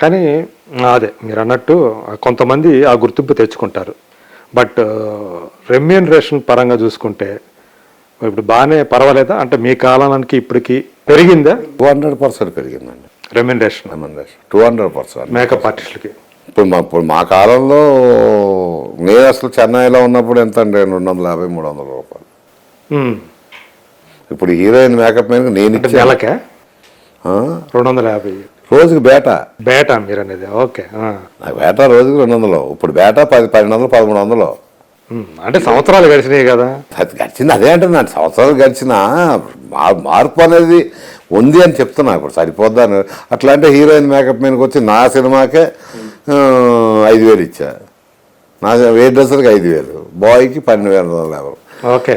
కానీ అదే మీరు అన్నట్టు కొంతమంది ఆ గుర్తింపు తెచ్చుకుంటారు. బట్ రెమ్యూనరేషన్ పరంగా చూసుకుంటే ఇప్పుడు బాగానే పర్వాలేదా? అంటే మీ కాలానికి ఇప్పటికి పెరిగిందా? 200% పెరిగిందండి రెమ్యూనరేషన్ 200%. మేకప్ ఆర్టిస్టులకి. ఇప్పుడు మా కాలంలో నేను అసలు చెన్నైలో ఉన్నప్పుడు ఎంత అండి, 250-300 రూపాయలు. ఇప్పుడు హీరోయిన్ మేకప్ మీద నేను ఇచ్చాను. నెలకే 250 రోజుకి బేటా మీరు అనేది. ఓకే. బేటా రోజుకి 200. ఇప్పుడు బేటా 10-1200-1300. అంటే సంవత్సరాలు గడిచినాయి కదా. అది గడిచింది, అదే అంటే నాకు సంవత్సరాలు గడిచినా మార్పు అనేది ఉంది అని చెప్తున్నా. ఇప్పుడు సరిపోద్దాను. అట్లా అంటే హీరోయిన్ మేకప్ మీదకి వచ్చి నా సినిమాకే 5,000 ఇచ్చా, నా వెయిట్ డ్రెస్సర్కి 5,000, బాయ్కి 12,000. ఓకే.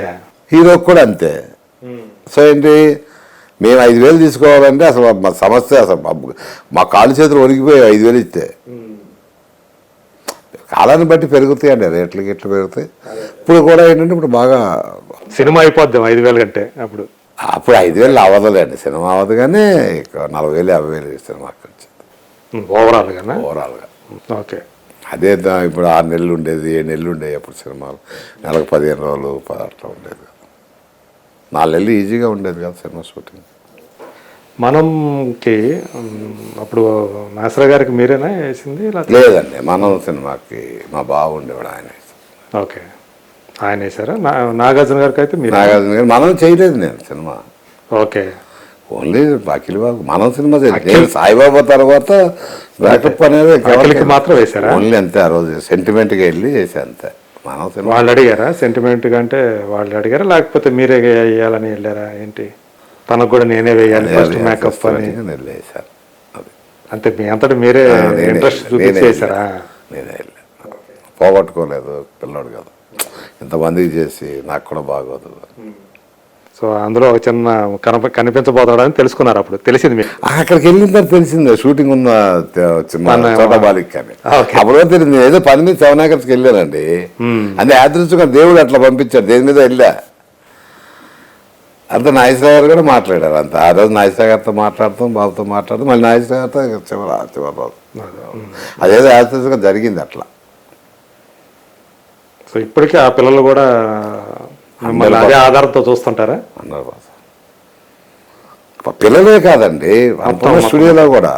హీరోకి కూడా అంతే. సో ఏంటి, మేము 5,000 తీసుకోవాలంటే అసలు మా సమస్య, అసలు మా కాళ్ళు చేతులు ఒరిగిపోయి 5,000 ఇస్తే. కాలాన్ని బట్టి పెరుగుతాయి అండి రేట్లకి, ఎట్లు పెరుగుతాయి. ఇప్పుడు కూడా ఏంటంటే ఇప్పుడు బాగా సినిమా అయిపోద్దాం 5,000 కంటే. అప్పుడు 5,000 అవ్వదులేండి, సినిమా అవ్వదు. కానీ 40,000-50,000 సినిమాకి వచ్చింది ఓవరాల్గా. ఓకే. అదే ఇప్పుడు 6 నెలలు ఉండేది, 7 నెలలు ఉండేవి అప్పుడు సినిమాలు. నెలకు 15 రోజులు అట్లా ఉండేది. 4 నెలలు ఈజీగా ఉండేది కదా సినిమా షూటింగ్. మనంకి అప్పుడు నాసరా గారికి మీరేనా వేసింది? లేదండి, మనం సినిమాకి మా బావ ఉండేవాడు, ఆయన వేసాడు. ఓకే, ఆయన వేసారా? నాగార్జున గారికి అయితే మీరు? నాగార్జున గారు మనం చేయలేదు, నేను సినిమా. ఓకే. ఓన్లీ అఖిల్ బాబు మనం సినిమా చేయలేదు. సాయిబాబా తర్వాత బ్యాకప్ అనేది మాత్రం వేసారా? ఓన్లీ అంతే. ఆ రోజు సెంటిమెంట్గా వెళ్ళి చేసా అంతే. మనం సినిమా వాళ్ళు అడిగారా సెంటిమెంట్ అంటే? వాళ్ళు అడిగారా లేకపోతే మీరే వేయాలని వెళ్ళారా ఏంటి? తనకు కూడా నేనే వేయాలి ఫస్ట్ మేకప్ అని వేసాను. అంతే, మీ అంతటా మీరే ఇంట్రెస్ట్ చూపించి చేశారా? నేనే వెళ్ళాను, పోగొట్టుకోలేదు. పిల్లోడు కదా, ఇంతమందికి చేసి నాకు కూడా బాగోదు. సో అందులో ఒక చిన్న కనిపించబోతాడని తెలుసుకున్నారు. అప్పుడు తెలిసింది మీకు? అక్కడికి వెళ్ళిన తర్వాత తెలిసింది షూటింగ్ ఉన్న చోటబాలికి అని. అప్పుడు తెలిసింది. ఏదో పని మీద శవనాకర్కి వెళ్ళానండి, అంటే యాదృచ్ఛికంగా దేవుడు అట్లా పంపించాడు. దేని మీద వెళ్ళా అంత నాగేశ్వర గారు కూడా మాట్లాడారు. అంత ఆ రోజు నాగేశ్వర గారితో మాట్లాడతాం, బాబుతో మాట్లాడతాం, మళ్ళీ నాగేశ్వర గారితో చివరి రోజు అదేదో యాదృచ్ఛికంగా జరిగింది అట్లా. సో ఇప్పటికీ ఆ పిల్లలు కూడా అదే ఆధారంతో చూస్తుంటారా? 100%. పిల్లలే కాదండి, అన్నపూర్ణ స్టూడియోలో కూడా.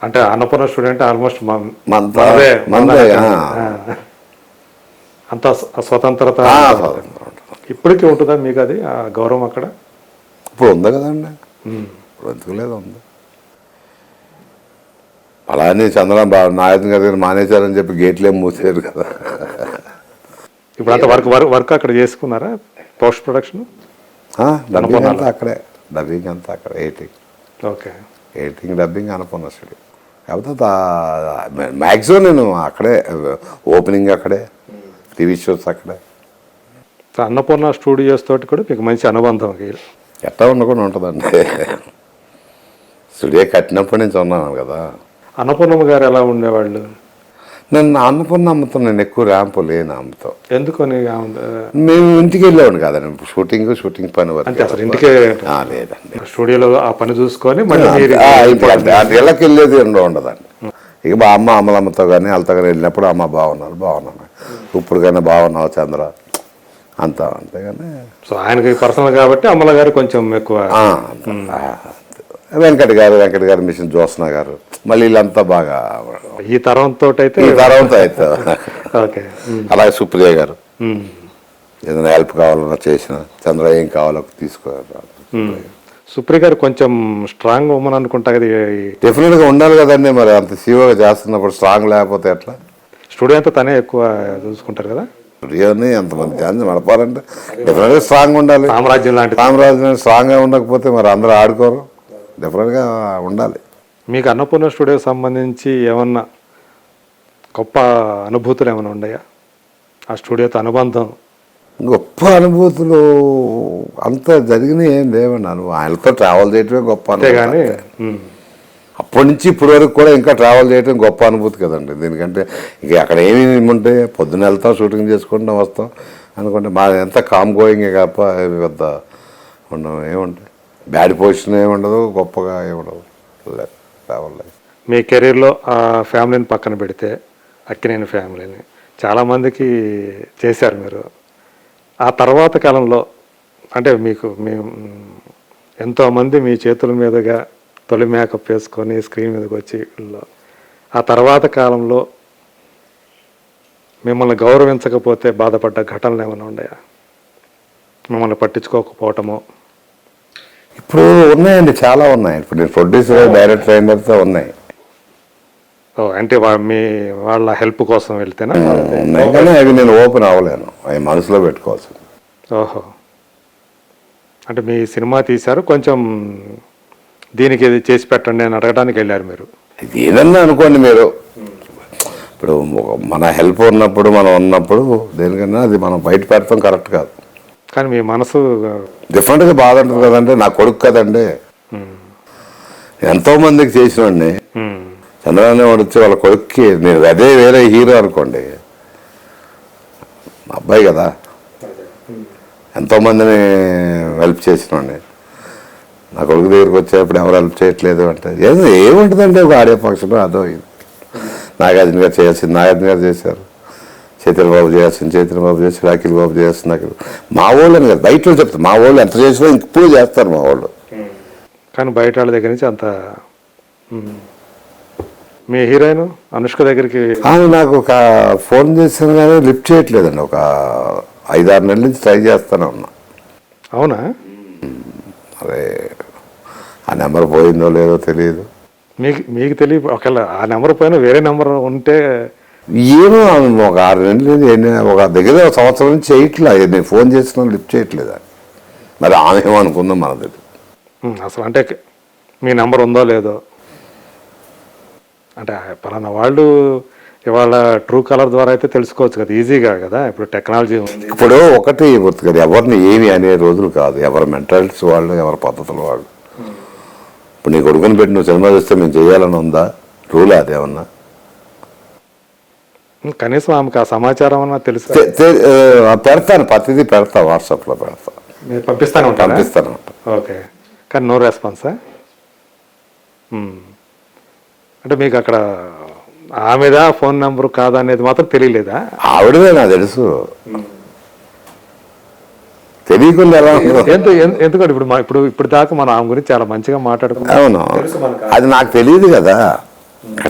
అంటే అన్నపూర్ణ స్టూడియో అంటే ఆల్మోస్ట్ అంత స్వతంత్రత ఇప్పటికీ ఉంటుందా మీకు అది ఆ గౌరవం అక్కడ? ఇప్పుడు ఉంది కదండి, ఇప్పుడు ఎందుకు లేదు, ఉంది. అలానే చంద్రబాబు నాగార్జున గారి మానేశారని చెప్పి గేట్లేం మూసారు కదా. ఇప్పుడు అంత వర్క్ అక్కడ చేసుకున్నారా? పోస్ట్ ప్రొడక్షన్ డబ్బింగ్ అంతా అక్కడే, డబ్బింగ్ అంతా అక్కడ. Okay, editing dubbing Annapurna studio. కాకపోతే మ్యాక్సిమం నేను అక్కడే, ఓపెనింగ్ అక్కడే, టీవీ షోస్ అక్కడే. అన్నపూర్ణ స్టూడియోస్ తోటి కూడా మీకు మంచి అనుబంధం ఎట్లా ఉండకుండా ఉంటుందండి. స్టూడియో కట్టినప్పటి నుంచి ఉన్నాను కదా. అన్నపూర్ణమ్మ గారు ఎలా ఉండేవాళ్ళు? నేను అన్నపూర్ణ అమ్మతో నేను ఎక్కువ ర్యాంపు లేని అమ్మతో. ఎందుకని? మేము ఇంటికి వెళ్ళేవాడు కాదండి, షూటింగ్ పని వరకు. ఇంటికే లేదండి, స్టూడియోలో ఆ పని చూసుకొని ఇళ్ళకి వెళ్ళేది ఉండదండి. ఇక మా అమ్మలమ్మతో కానీ వాళ్ళతో కానీ వెళ్ళినప్పుడు అమ్మ బాగున్నాను, ఇప్పుడు కానీ బాగున్నావు చంద్ర అంతా. అంతేగాని సో ఆయనకి పర్సనల్ కాబట్టి అమ్మల గారు కొంచెం ఎక్కువ. వెంకట గారు మిషన్ జ్యోత్స్న గారు, మళ్ళీ వీళ్ళంతా బాగా ఈ తరంతో అయితే. ఓకే. అలాగే సుప్రియ గారు ఏదైనా హెల్ప్ కావాలన్నా చేసిన, చంద్ర ఏం కావాలో తీసుకోవాలి. సుప్రియ గారు కొంచెం స్ట్రాంగ్ ఉమెన్ అనుకుంటా కదా. డెఫినెట్గా ఉండాలి కదండి, మరి అంత సీఓగా చేస్తున్నప్పుడు స్ట్రాంగ్ లేకపోతే ఎట్లా? స్టూడియో అంతా తనే ఎక్కువ చూసుకుంటారు కదా. స్టూడియోని ఎంతమంది ఛాన్స్ నడపాలంటే డెఫినెట్గా స్ట్రాంగ్ ఉండాలి. సామ్రాజ్యం స్ట్రాంగ్గా ఉండకపోతే మరి అందరూ ఆడుకోరు. డెఫినెట్గా ఉండాలి. మీకు అన్నపూర్ణ స్టూడియోకి సంబంధించి ఏమన్నా గొప్ప అనుభూతులు ఏమైనా ఉన్నాయా? ఆ స్టూడియోతో అనుబంధం? గొప్ప అనుభూతులు అంత జరిగినాయి ఏం లేవండి. ఆయనతో ట్రావెల్ చేయటమే గొప్ప అనుభూతి. కానీ అప్పటి నుంచి ఇప్పటి వరకు కూడా ఇంకా ట్రావెల్ చేయడం గొప్ప అనుభూతి కదండి. దీనికంటే ఇక అక్కడ ఏమి ఉంటే పొద్దున్న వెళ్తాం, షూటింగ్ చేసుకుంటాం, వస్తాం అనుకుంటే మా ఎంత కామ్ గోయింగే కాప పెద్ద ఉండవు. ఏముంటాయి, బ్యాడ్ పొజిషన్ ఏముండదు, గొప్పగా ఏముండదు. Travel life. మీ కెరీర్లో ఆ ఫ్యామిలీని పక్కన పెడితే అక్కినేని ఫ్యామిలీని చాలామందికి చేశారు మీరు. ఆ తర్వాత కాలంలో అంటే మీకు ఎంతోమంది మీ చేతుల మీదుగా తొలి మేకప్ వేసుకొని స్క్రీన్ మీదకి వచ్చి ఆ తర్వాత కాలంలో మిమ్మల్ని గౌరవించకపోతే బాధపడ్డ ఘటనలు ఏమైనా ఉన్నాయా? మిమ్మల్ని పట్టించుకోకపోవటము? ఇప్పుడు ఉన్నాయండి, చాలా ఉన్నాయి. ఇప్పుడు నేను ప్రొడ్యూసర్ డైరెక్టర్ అయిన తర్వాత ఉన్నాయి. అంటే మీ వాళ్ళ హెల్ప్ కోసం వెళ్తేనా? ఉన్నాయి కానీ అవి నేను ఓపెన్ అవ్వలేను, అవి మనసులో పెట్టుకోవాల్సింది. ఓహో, అంటే మీ సినిమా తీశారు, కొంచెం దీనికి ఇది చేసి పెట్టండి అని అడగడానికి వెళ్ళారు మీరు. ఇది ఏదన్నా అనుకోండి మీరు, ఇప్పుడు మన హెల్ప్ ఉన్నప్పుడు మనం ఉన్నప్పుడు దేనికన్నా అది మనం బయట పెడతాం కరెక్ట్ కాదు. కానీ మీ మనసు డిఫరెంట్గా బాధ ఉంటుంది కదండి. నా కొడుకు కదండి, ఎంతో మందికి చేసినండి. చంద్రబాబు వాడు వచ్చి వాళ్ళ కొడుక్కి నేను అదే వేరే హీరో అనుకోండి, మా అబ్బాయి కదా, ఎంతోమందిని హెల్ప్ చేసినండి. నా కొడుకు దగ్గరికి వచ్చేప్పుడు ఎవరు హెల్ప్ చేయట్లేదు అంటే ఏముంటుందంటే ఒక ఆడియో ఫంక్షన్ అదో ఇది. నాగార్జున గారు చేయాల్సింది నాగార్జున గారు చేశారు, చైతన్యబాబు చేయాల్సింది చైతన్యబాబు చేశారు, అఖిల్ బాబు చేయాల్సింది అఖిల్. మా వాళ్ళు అని కదా, బయట చెప్తారు మా వాళ్ళు ఎంత చేసినా ఇప్పుడు చేస్తారు మా వాళ్ళు. కానీ బయట వాళ్ళ దగ్గర నుంచి అంత. మీ హీరోయిన్ అనుష్క దగ్గరికి ఆమె నాకు ఒక ఫోన్ చేశాను కానీ లిఫ్ట్ చేయట్లేదండి. ఒక 5-6 నెలల నుంచి ట్రై చేస్తానే ఉన్నా. అవునా? అదే ఆ నెంబర్ పోయిందో లేదో తెలియదు. మీకు తెలియదు, ఒకవేళ ఆ నెంబర్ పైన వేరే నెంబర్ ఉంటే ఏమో ఒక 6 నెలలు ఒక దగ్గర సంవత్సరం నుంచి చేయట్లే. నేను ఫోన్ చేసిన లిఫ్ట్ చేయట్లేదు. మరి ఆమె ఏమనుకుందో మన దగ్గర అసలు. అంటే మీ నెంబర్ ఉందో లేదో అంటే పలానా వాళ్ళు ఇవాళ ట్రూ కలర్ ద్వారా అయితే తెలుసుకోవచ్చు కదా, ఈజీగా కదా, ఇప్పుడు టెక్నాలజీ ఉంది. ఇప్పుడు ఒకటి కదా, ఎవరిని ఏమి అనే రోజులు కాదు. ఎవరి మెంటాలిటీస్ వాళ్ళు, ఎవరి పద్ధతులు వాళ్ళు. ఇప్పుడు నీ కొడుకుని పెట్టి నువ్వు సినిమా చూస్తే మేము చేయాలని ఉందా? రూల్ అదేమన్నా? కనీసం ఆమెకు ఆ సమాచారం అన్నా తెలుసు. పెడతాను, ప్రతిదీ పెడతా, వాట్సాప్లో పెడతా, పంపిస్తాను. ఓకే, కానీ నో రెస్పాన్సా? అంటే మీకు అక్కడ ఆమెదా ఫోన్ నెంబర్ కాదా అనేది మాత్రం తెలియలేదా? ఆవిడదే నాకు తెలుసు, తెలియకుండా ఎలా? ఎందుకంటే ఇప్పుడు దాకా మనం ఆమె గురించి చాలా మంచిగా మాట్లాడుకున్నాం. అవును, అది నాకు తెలియదు కదా.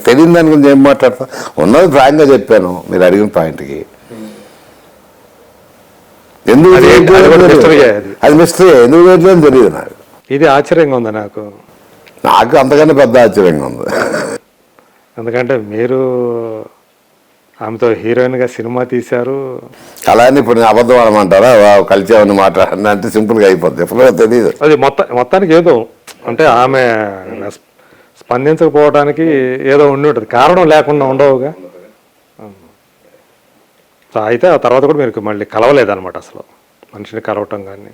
తెలియదు దాని గురించి ఏం మాట్లాడతా. ఉన్నది ఫ్రాంక్గా చెప్పాను మీరు అడిగిన పాయింట్కి. ఎందుకు అది మిస్టరీ, ఎందుకు చేయట్లేదు తెలియదు నాకు. ఇది ఆశ్చర్యంగా ఉంది నాకు అంతకన్నా పెద్ద ఆశ్చర్యంగా ఉంది. ఎందుకంటే మీరు ఆమెతో హీరోయిన్గా సినిమా తీశారు. అలా అని ఇప్పుడు నేను అబద్ధం ఆడమంటారా? కలిసేవన్నీ మాట్లాడండి అంటే సింపుల్గా అయిపోద్ది. ఎప్పుడో తెలియదు. అది మొత్తానికి ఏదో అంటే ఆమె స్పందించకపోవడానికి ఏదో ఉండి ఉంటుంది, కారణం లేకుండా ఉండవుగా. సో అయితే ఆ తర్వాత కూడా మీరు మళ్ళీ కలవలేదన్నమాట, అసలు మనిషిని కలవటం కానీ.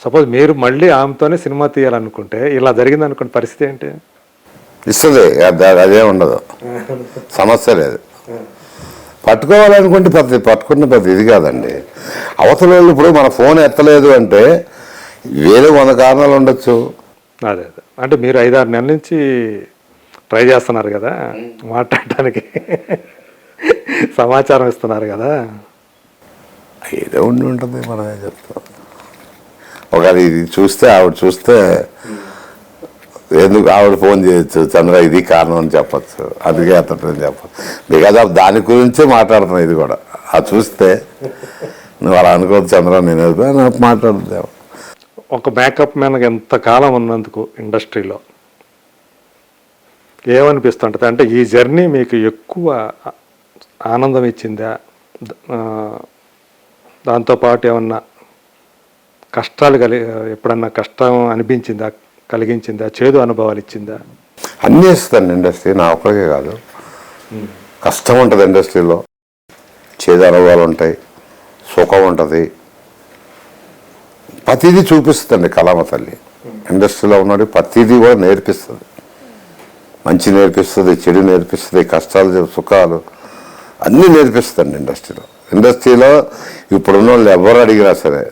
సపోజ్ మీరు మళ్ళీ ఆమెతోనే సినిమా తీయాలనుకుంటే ఇలా జరిగింది అనుకోండి, పరిస్థితి ఏంటి? ఇస్తుంది, అదే ఉండదు, సమస్య లేదు. పట్టుకోవాలనుకుంటే పట్టుకున్న పెద్ద ఇది కాదండి. అవతల వాళ్ళు ఇప్పుడు మన ఫోన్ ఎత్తలేదు అంటే వేరే 100 కారణాలు ఉండొచ్చు. అదే అంటే మీరు 5-6 నెలల నుంచి ట్రై చేస్తున్నారు కదా మాట్లాడటానికి, సమాచారం ఇస్తున్నారు కదా, ఏదో ఉండి ఉంటుంది. మనమే చెప్తాం. ఒకవేళ ఇది చూస్తే ఆవిడ చూస్తే ఎందుకు ఆవిడ ఫోన్ చేయొచ్చు, చంద్ర ఇది కారణం అని చెప్పచ్చు, అందుకే అతని చెప్పచ్చు. బికాజ్ ఆఫ్ దాని గురించే మాట్లాడుతున్నాం. ఇది కూడా అది చూస్తే నువ్వు అలా అనుకోవద్దు చంద్ర, నేను నాకు మాట్లాడుద్దా. ఒక మేకప్ మ్యాన్కి ఎంతకాలం ఉన్నందుకు ఇండస్ట్రీలో ఏమనిపిస్తుంటుంది? అంటే ఈ జర్నీ మీకు ఎక్కువ ఆనందం ఇచ్చిందా? దాంతోపాటు ఏమన్నా కష్టాలు ఎప్పుడన్నా కష్టం అనిపించిందా, కలిగించిందా, చేదు అనుభవాలు ఇచ్చిందా? అన్నీ ఇస్తాను ఇండస్ట్రీ, నా ఒక్కరికే కాదు. కష్టం ఉంటుంది ఇండస్ట్రీలో, చేదు అనుభవాలు ఉంటాయి, సుఖం ఉంటుంది, ప్రతిదీ చూపిస్తుంది కళామ తల్లి. ఇండస్ట్రీలో ఉన్నాడు ప్రతిదీ కూడా నేర్పిస్తుంది. మంచి నేర్పిస్తుంది, చెడు నేర్పిస్తుంది, కష్టాలు సుఖాలు అన్నీ నేర్పిస్తుంది ఇండస్ట్రీలో. ఇప్పుడున్న వాళ్ళు ఎవరు అడిగినా సరే